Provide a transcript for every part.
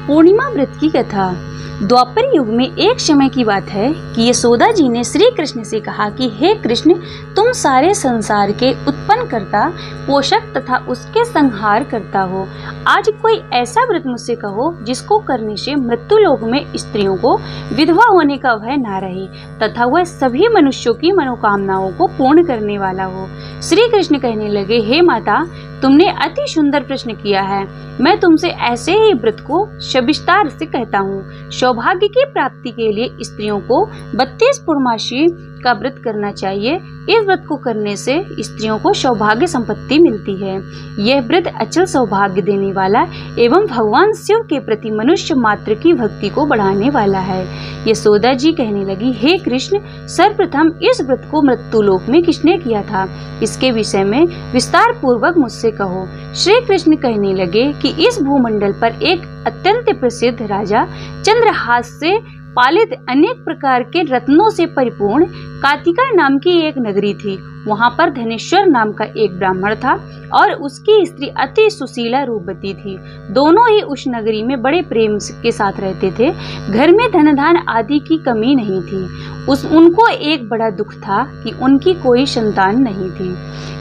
पूर्णिमा व्रत की कथा। द्वापर युग में एक समय की बात है कि यशोदा जी ने श्री कृष्ण से कहा कि हे कृष्ण, तुम सारे संसार के उत्पन्न करता, पोषक तथा उसके संहार करता हो। आज कोई ऐसा व्रत मुझसे कहो जिसको करने से मृत्यु लोक में स्त्रियों को विधवा होने का भय ना रहे तथा वह सभी मनुष्यों की मनोकामनाओं को पूर्ण करने वाला हो। श्री कृष्ण कहने लगे, हे माता, तुमने अति सुंदर प्रश्न किया है। मैं तुमसे ऐसे ही व्रत को सविस्तार से कहता हूँ। सौभाग्य की प्राप्ति के लिए स्त्रियों को 32 पूर्णमासी का व्रत करना चाहिए। इस व्रत को करने से स्त्रियों को सौभाग्य संपत्ति मिलती है। यह व्रत अचल सौभाग्य देने वाला एवं भगवान शिव के प्रति मनुष्य मात्र की भक्ति को बढ़ाने वाला है। यशोदा जी कहने लगी, हे कृष्ण, सर्वप्रथम इस व्रत को मृत्यु लोक में किसने किया था, इसके विषय में विस्तार पूर्वक मुझसे कहो। श्री कृष्ण कहने लगे कि इस भूमंडल पर एक अत्यंत प्रसिद्ध राजा चंद्रहास से पालित अनेक प्रकार के रत्नों से परिपूर्ण कातिका नाम की एक नगरी थी। वहाँ पर धनेश्वर नाम का एक ब्राह्मण था और उसकी स्त्री अति सुशीला रूपवती थी। दोनों ही उस नगरी में बड़े प्रेम के साथ रहते थे। घर में धन धान आदि की कमी नहीं थी। उनको एक बड़ा दुख था कि उनकी कोई संतान नहीं थी।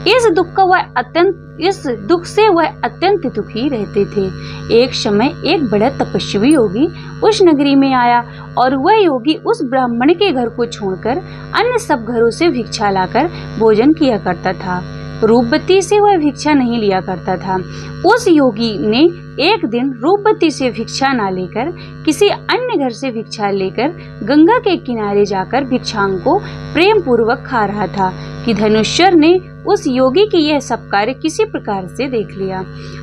इस दुख से वह अत्यंत दुखी रहते थे। एक समय एक बड़ा तपस्वी योगी उस नगरी में आया और वह योगी उस ब्राह्मण के घर को छोड़कर अन्य सब घरों से भिक्षा लाकर भोजन किया करता था। रूपवती से वह भिक्षा नहीं लिया करता था। उस योगी ने एक दिन रूपवती से भिक्षा ना लेकर किसी अन्य घर से भिक्षा लेकर गंगा के किनारे जाकर भिक्षांग को प्रेम पूर्वक खा रहा था कि धनेश्वर ने उस योगी की यह सब कार्य किसी प्रकार से देख लिया।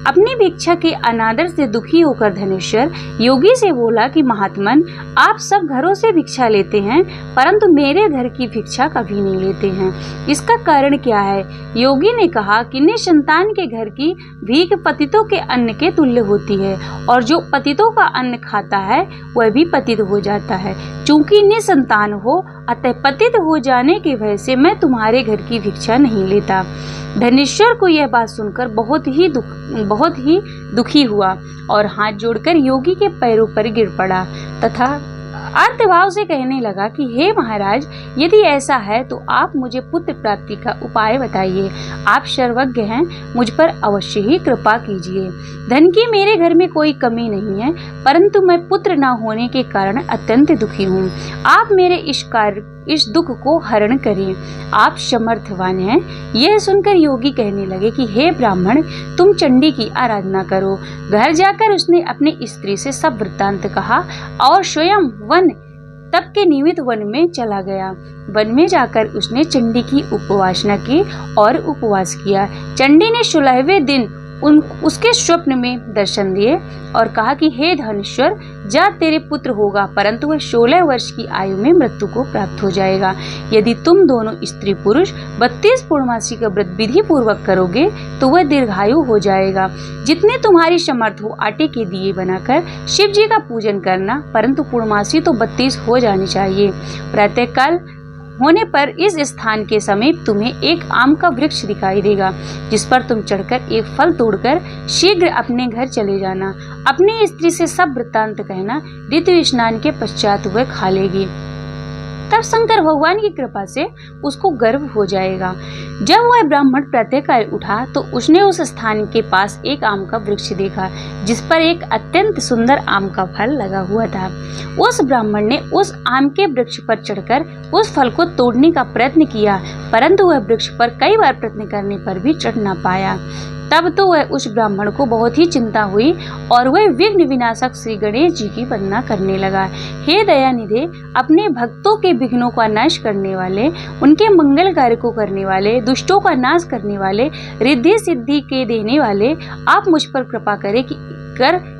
अपनी भिक्षा के अनादर से दुखी होकर धनेश्वर योगी से बोला कि महात्मन, आप सब घरों से भिक्षा लेते हैं परंतु मेरे घर की भिक्षा कभी नहीं लेते हैं। इसका कारण क्या है? योगी ने कहा कि निसंतान के घर की भीख पतितों के अन्न के तुल्य होती है और जो पतितों का अन्न खाता है वह भी पतित हो जाता है। चूंकि निसंतान हो अतः पतित हो जाने की वजह से मैं तुम्हारे घर की भिक्षा नहीं लेता। धनेश्वर को यह बात सुनकर बहुत ही दुखी हुआ और हाथ जोड़कर योगी के पैरों पर गिर पड़ा तथा आर्तभाव से कहने लगा कि हे महाराज, यदि ऐसा है तो आप मुझे पुत्र प्राप्ति का उपाय बताइए। आप सर्वज्ञ हैं, मुझ पर अवश्य ही कृपा कीजिए। धन की मेरे घर में कोई कमी नहीं है परंतु मैं पुत्र न होने के कारण अत्यंत दुखी हूँ। आप मेरे इस दुख को हरण करें। आप समर्थवान हैं। यह सुनकर योगी कहने लगे कि हे ब्राह्मण, तुम चंडी की आराधना करो। घर जाकर उसने अपनी स्त्री से सब वृत्तांत कहा और स्वयं तप के निमित्त वन में चला गया। वन में जाकर उसने चंडी की उपासना की और उपवास किया। चंडी ने 16वें दिन उसके स्वप्न में दर्शन दिए और कहा कि हे धनेश्वर, जा तेरे पुत्र होगा परंतु वह 16 वर्ष की आयु में मृत्यु को प्राप्त हो जाएगा। यदि तुम दोनों स्त्री पुरुष 32 पूर्णमासी का व्रत विधि पूर्वक करोगे तो वह दीर्घायु हो जाएगा। जितने तुम्हारी समर्थ हो आटे के दिए बनाकर शिव जी का पूजन करना, परंतु पूर्णमासी तो 32 हो जानी चाहिए। प्रातः काल होने पर इस स्थान के समीप तुम्हें एक आम का वृक्ष दिखाई देगा जिस पर तुम चढ़कर एक फल तोड़कर शीघ्र अपने घर चले जाना। अपनी स्त्री से सब वृत्तांत कहना। ऋतु स्नान के पश्चात वह खा लेगी। तब शंकर भगवान की कृपा से उसको गर्भ हो जाएगा। जब वह ब्राह्मण प्रातःकाल उठा तो उसने उस स्थान के पास एक आम का वृक्ष देखा जिस पर एक अत्यंत सुंदर आम का फल लगा हुआ था। उस ब्राह्मण ने उस आम के वृक्ष पर चढ़कर उस फल को तोड़ने का प्रयत्न किया परंतु वह वृक्ष पर कई बार प्रयत्न करने पर भी चढ़ न पाया। तब तो वह उस ब्राह्मण को बहुत ही चिंता हुई और वह विघ्न विनाशक श्री गणेश जी की वंदना करने लगा। हे दयानिधे, अपने भक्तों के विघ्नों का नाश करने वाले, उनके मंगल कार्य को करने वाले, दुष्टों का नाश करने वाले, रिद्धि सिद्धि के देने वाले, आप मुझ पर कृपा करें कि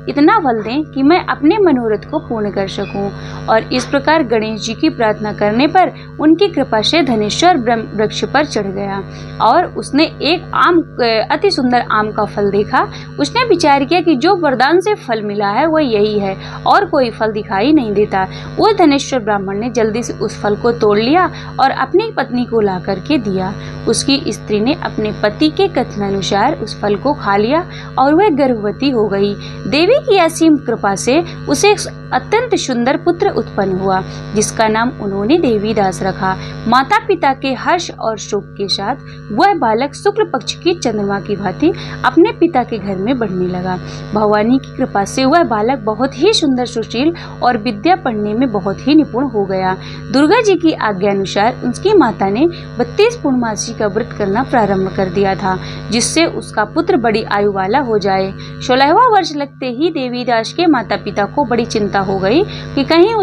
इतना बल दें कि मैं अपने मनोरथ को पूर्ण कर सकूं। और इस प्रकार गणेश जी की प्रार्थना करने पर उनकी कृपा से धनेश्वर वृक्ष पर चढ़ गया और उसने एक अति सुंदर आम का फल देखा। उसने विचार किया कि जो वरदान से फल मिला है वह यही है और कोई फल दिखाई नहीं देता। वो धनेश्वर ब्राह्मण ने जल्दी से उस फल को तोड़ लिया और अपनी पत्नी को ला करके दिया। उसकी स्त्री ने अपने पति के कथनानुसार उस फल को खा लिया और वह गर्भवती हो गई। देवी की असीम कृपा से उसे एक अत्यंत सुंदर पुत्र उत्पन्न हुआ, जिसका नाम उन्होंने देवीदास रखा। माता पिता के हर्ष और शोक के साथ वह बालक शुक्ल पक्ष की चंद्रमा की भांति अपने पिता के घर में बढ़ने लगा। भवानी की कृपा से वह बालक बहुत ही सुंदर, सुशील और विद्या पढ़ने में बहुत ही निपुण हो गया। दुर्गा जी की आज्ञा अनुसार उसकी माता ने 32 पूर्णमासी का व्रत करना प्रारंभ कर दिया था, जिससे उसका पुत्र बड़ी आयु वाला हो जाए। 16वां वर्ष लगते ही देवीदास के माता पिता को बड़ी चिंता हो गई कि कहीं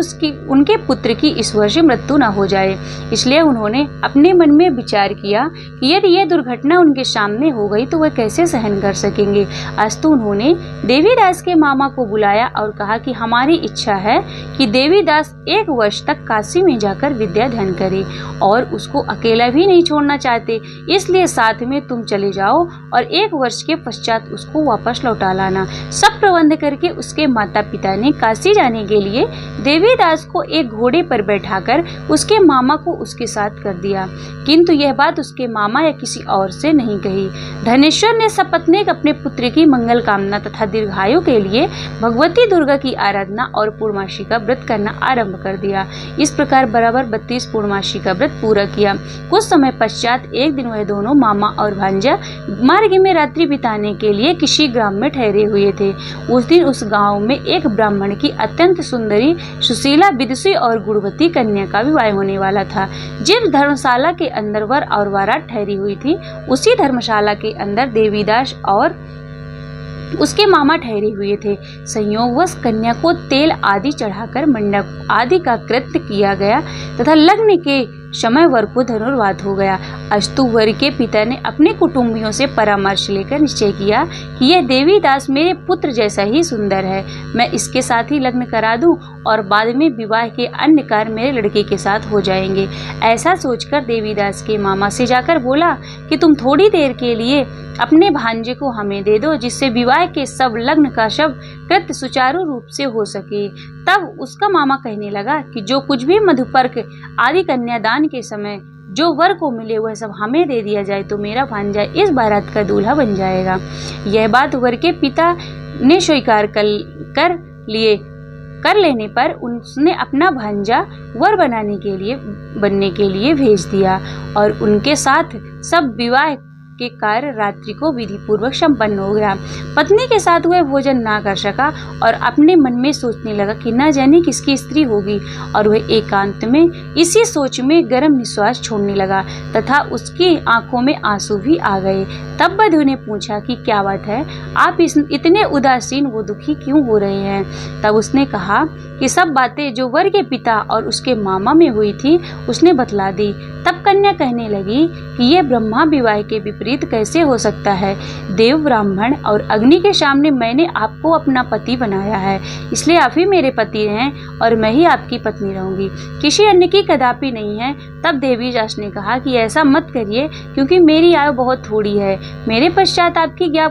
उनके पुत्र की इस वर्ष मृत्यु न हो जाए। इसलिए उन्होंने अपने मन में विचार किया कि यदि यह दुर्घटना उनके सामने हो गई तो वह कैसे सहन कर सकेंगे। अस्तु उन्होंने देवीदास के मामा को बुलाया और कहा कि हमारी इच्छा है कि देवीदास 1 वर्ष तक काशी में जाकर विद्या अध्ययन करे और उसको अकेला भी नहीं छोड़ना चाहते, इसलिए साथ में तुम चले जाओ और 1 वर्ष के पश्चात उसको वापस लौटा लाना। सब प्रबंध करके उसके माता पिता ने काशी जाने के लिए देवीदास को एक घोड़े पर बैठाकर उसके मामा को उसके साथ कर दिया, किंतु यह बात उसके मामा या किसी और से नहीं कही। धनेश्वर ने सपत्नीक अपने पुत्र की मंगल कामना तथा दीर्घायु के लिए भगवती दुर्गा की आराधना और पूर्णमासी का व्रत करना आरंभ कर दिया। इस प्रकार बराबर 32 पूर्णमासी का व्रत पूरा किया। कुछ समय पश्चात एक दिन वह दोनों मामा और भांजा मार्ग में रात्रि बिताने के लिए किसी ग्राम में ठहरे हुए थे। उस दिन उस गांव में एक ब्राह्मण की अत्यंत सुंदरी, सुशीला, विदुषी और गुणवती कन्या का विवाह होने वाला था। जिस धर्मशाला के अंदर वर और बारात ठहरी हुई थी, उसी धर्मशाला के अंदर देवीदास और उसके मामा ठहरे हुए थे। संयोगवश कन्या को तेल आदि चढ़ाकर मंडप आदि का कृत्य किया गया तथा लग्न के समय वर को धनुर्वात हो गया। अस्तु वर के पिता ने अपने कुटुंबियों से परामर्श लेकर निश्चय किया कि यह देवीदास मेरे पुत्र जैसा ही सुंदर है, मैं इसके साथ ही लग्न करा दूं और बाद में विवाह के अन्य कार्य मेरे लड़के के साथ हो जाएंगे। ऐसा सोचकर देवीदास के मामा से जाकर बोला कि तुम थोड़ी देर के लिए अपने भांजे को हमें दे दो, जिससे विवाह के सब लग्न का सब कृत्य सुचारू रूप से हो सके। तब उसका मामा कहने लगा कि जो कुछ भी मधुपर्क आदि कन्यादान के समय जो वर को मिले वह सब हमें दे दिया जाए तो मेरा भांजा इस बारात का दूल्हा बन जाएगा। यह बात वर के पिता ने स्वीकार कर लेने पर उसने अपना भांजा वर बनने के लिए भेज दिया और उनके साथ सब विवाह के कार्य रात्रि को विधि पूर्वक संपन्न हो गया। पत्नी के साथ वह भोजन ना कर सका और अपने मन में सोचने लगा कि न जाने किसकी स्त्री होगी, और वह एकांत में इसी सोच में गर्म निश्वास छोड़ने लगा तथा उसकी आंखों में आंसू भी आ गए। तब वधू ने पूछा कि क्या बात है, आप इतने उदासीन व दुखी क्यों हो रहे हैं। तब उसने कहा कि सब बातें जो वर के पिता और उसके मामा में हुई थी उसने बतला दी। तब कन्या कहने लगी कि यह ब्रह्मा विवाह के विपरीत कैसे हो सकता है। देव, ब्राह्मण और अग्नि के सामने मैंने आपको अपना पति बनाया है, इसलिए आप ही मेरे पति हैं और मैं ही आपकी पत्नी रहूंगी, किसी अन्य की कदापि नहीं है। तब देवीदास ने कहा कि ऐसा मत करिए, क्योंकि मेरी आयु बहुत थोड़ी है, मेरे पश्चात आपकी क्या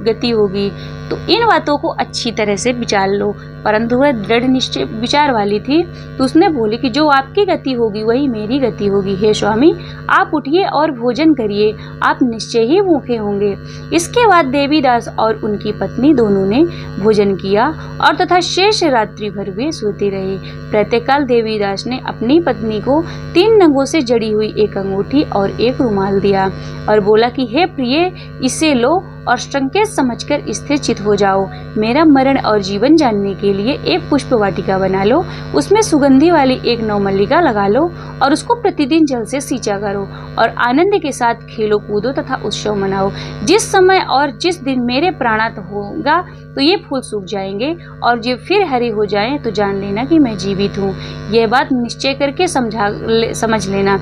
गति होगी। तो इन बातों को अच्छी तरह से विचार लो। परंतु वह दृढ़ निश्चय विचार वाली थी, तो उसने बोली कि जो आपकी गति होगी वही मेरी गति होगी। हे स्वामी, आप उठिए और भोजन करिए, आप निश्चय ही भूखे होंगे। इसके बाद देवीदास और उनकी पत्नी दोनों ने भोजन किया और तथा शेष रात्रि भर वे सोते रहे। प्रातःकाल देवीदास ने अपनी पत्नी को 3 नगों से जड़ी हुई एक अंगूठी और एक रुमाल दिया और बोला कि हे प्रिय, इसे लो और संकेत समझकर स्थिर चित हो जाओ। मेरा मरण और जीवन जानने के लिए एक पुष्प वाटिका बना लो, उसमें सुगंधी वाली एक नवमल्लिका लगा लो और उसको प्रतिदिन जल से सींचा करो और आनंद के साथ खेलो कूदो तथा उत्सव मनाओ। जिस समय और जिस दिन मेरे प्राणांत होगा तो ये फूल सूख जाएंगे और जब फिर हरे हो जाएं तो जान लेना कि मैं जीवित हूँ। यह बात निश्चय करके समझ लेना,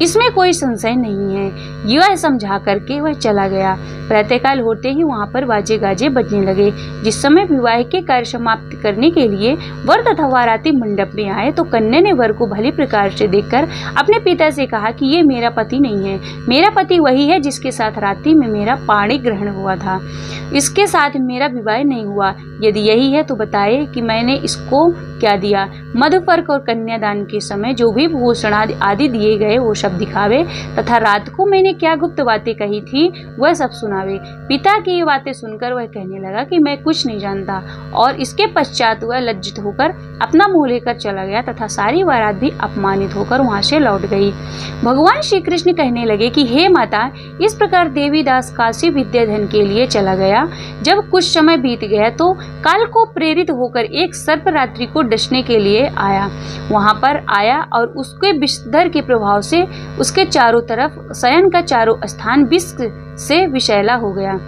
इसमें कोई संशय नहीं है। यह समझा करके वह चला गया। प्रातःकाल होते ही वहां पर बाजे गाजे बजने लगे। जिस समय विवाह के कार्य समाप्त करने के लिए वर तथा बाराती मंडप में आए तो कन्या ने वर को भली प्रकार से देखकर अपने पिता से कहा कि ये मेरा पति नहीं है, मेरा पति वही है जिसके साथ रात्रि में मेरा पाणी ग्रहण हुआ था, इसके साथ मेरा विवाह नहीं हुआ। यदि यही है तो बताए कि मैंने इसको क्या दिया। मधुपर्क और कन्यादान के समय जो भी भूषण आदि दिए गए वो सब दिखावे तथा रात को मैंने क्या गुप्त बातें कही थी वह सब सुनावे। पिता की ये बातें सुनकर वह कहने लगा कि मैं कुछ नहीं जानता, और इसके पश्चात वह लज्जित होकर अपना मुंह लेकर चला गया तथा सारी बारात भी अपमानित होकर वहां से लौट गई। भगवान श्री कृष्ण कहने लगे कि हे माता, इस प्रकार देवीदास काशी विद्याधन के लिए चला गया। जब कुछ समय बीत गया तो काल को प्रेरित होकर एक सर्प रात्रि को डसने के लिए आया। वहां पर आया और उसके विषधर के प्रभाव से उसके चारों तरफ शयन का चारों स्थान विष से विषैला हो गया,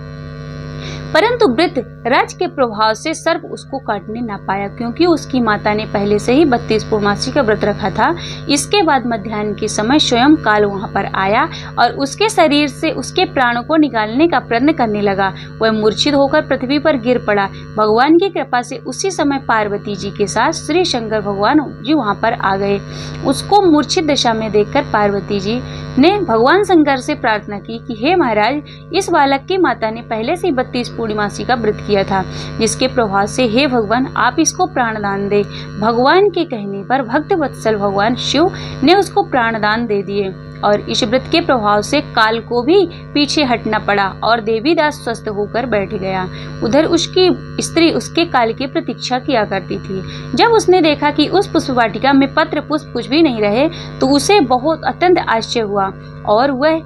परंतु वृत राज के प्रभाव से सर्प उसको काटने न पाया, क्योंकि उसकी माता ने पहले से ही 32 पूर्णमासी का व्रत रखा था। इसके बाद मध्याह्न के समय स्वयं काल वहां पर आया और उसके शरीर से उसके प्राणों को निकालने का प्रयत्न करने लगा। वह मूर्छित होकर पृथ्वी पर गिर पड़ा। भगवान की कृपा से उसी समय पार्वती जी के साथ श्री शंकर भगवान जी वहां पर आ गए। उसको मूर्छित दशा में देखकर पार्वती जी ने भगवान शंकर से प्रार्थना की कि हे महाराज, इस बालक की माता ने पहले से 32 पूर्णिमासी का व्रत किया था, जिसके प्रभाव से हे भगवान आप इसको प्राणदान दे। भगवान के कहने पर भक्त वत्सल भगवान शिव ने उसको प्राणदान दे दिए और इस व्रत के प्रभाव से काल को भी पीछे हटना पड़ा और देवीदास स्वस्थ होकर बैठ गया। उधर उसकी स्त्री उसके काल की प्रतीक्षा किया करती थी। जब उसने देखा कि उस पुष्प वाटिका में पत्र पुष्प कुछ भी नहीं रहे तो उसे बहुत अत्यंत आश्चर्य हुआ, और वह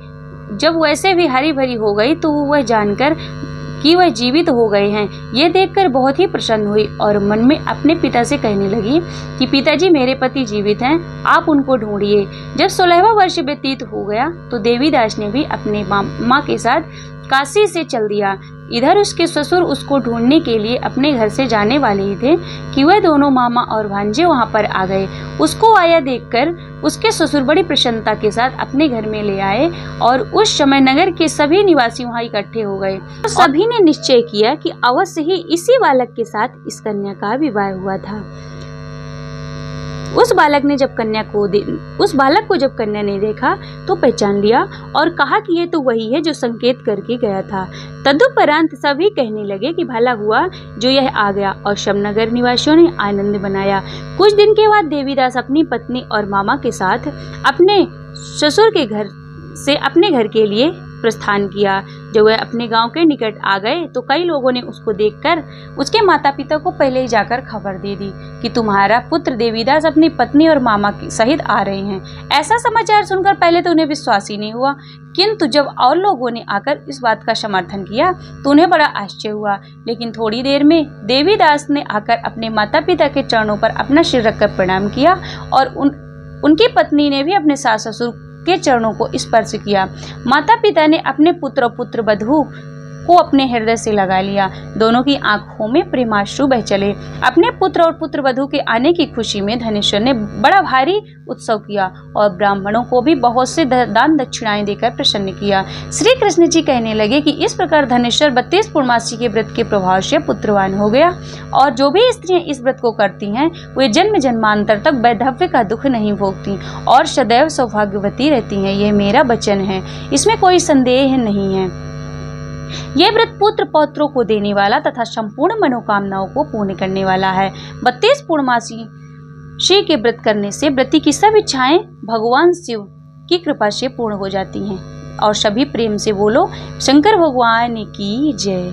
जब वैसे भी हरी भरी हो गई तो वह जानकर कि वह जीवित हो गए हैं, ये देखकर बहुत ही प्रसन्न हुई और मन में अपने पिता से कहने लगी कि पिताजी, मेरे पति जीवित हैं, आप उनको ढूंढिए। जब 16वां वर्ष व्यतीत हो गया तो देवीदास ने भी अपने माँ के साथ काशी से चल दिया। इधर उसके ससुर उसको ढूंढने के लिए अपने घर से जाने वाले ही थे कि वह दोनों मामा और भांजे वहां पर आ गए। उसको आया देखकर उसके ससुर बड़ी प्रसन्नता के साथ अपने घर में ले आए और उस समय नगर के सभी निवासी वहां इकट्ठे हो गए। तो सभी ने निश्चय किया कि अवश्य ही इसी बालक के साथ इस कन्या का विवाह हुआ था। उस बालक को जब कन्या ने देखा तो पहचान लिया और कहा कि ये तो वही है जो संकेत करके गया था। तदुपरांत सभी कहने लगे कि भला हुआ जो यह आ गया, और शमनगर निवासियों ने आनंद मनाया। कुछ दिन के बाद देवीदास अपनी पत्नी और मामा के साथ अपने ससुर के घर से अपने घर के लिए प्रस्थान किया। जब वह अपने गांव के निकट आ गए तो कई लोगों ने उसको देखकर उसके माता पिता को पहले ही जाकर खबर दे दी कि तुम्हारा पुत्र देवीदास अपनी पत्नी और मामा के सहित आ रहे हैं। ऐसा समाचार सुनकर पहले तो उन्हें विश्वास ही नहीं हुआ, किंतु जब और लोगों ने आकर इस बात का समर्थन किया तो उन्हें बड़ा आश्चर्य हुआ। लेकिन थोड़ी देर में देवीदास ने आकर अपने माता पिता के चरणों पर अपना सिर रखकर प्रणाम किया और उनकी पत्नी ने भी अपने सास ससुर के चरणों को स्पर्श किया। माता पिता ने अपने पुत्र और पुत्र वधू को अपने हृदय से लगा लिया। दोनों की आंखों में प्रेमाश्रु बह चले। अपने पुत्र और पुत्र वधू के आने की खुशी में धनेश्वर ने बड़ा भारी उत्सव किया और ब्राह्मणों को भी बहुत से दान दक्षिणाएं देकर प्रसन्न किया। श्री कृष्ण जी कहने लगे कि इस प्रकार धनेश्वर 32 पूर्णमासी के व्रत के प्रभाव से पुत्रवान हो गया, और जो भी स्त्रियां इस व्रत को करती हैं वे जन्म जन्मांतर तक वैधव्य का दुख नहीं भोगती और सदैव सौभाग्यवती रहती हैं। यह मेरा वचन है, इसमें कोई संदेह नहीं है। यह व्रत पुत्र पौत्रों को देने वाला तथा संपूर्ण मनोकामनाओं को पूर्ण करने वाला है। 32 पूर्णमासी श्री के व्रत करने से व्रती की सब इच्छाएं भगवान शिव की कृपा से पूर्ण हो जाती हैं। और सभी प्रेम से बोलो शंकर भगवान की जय।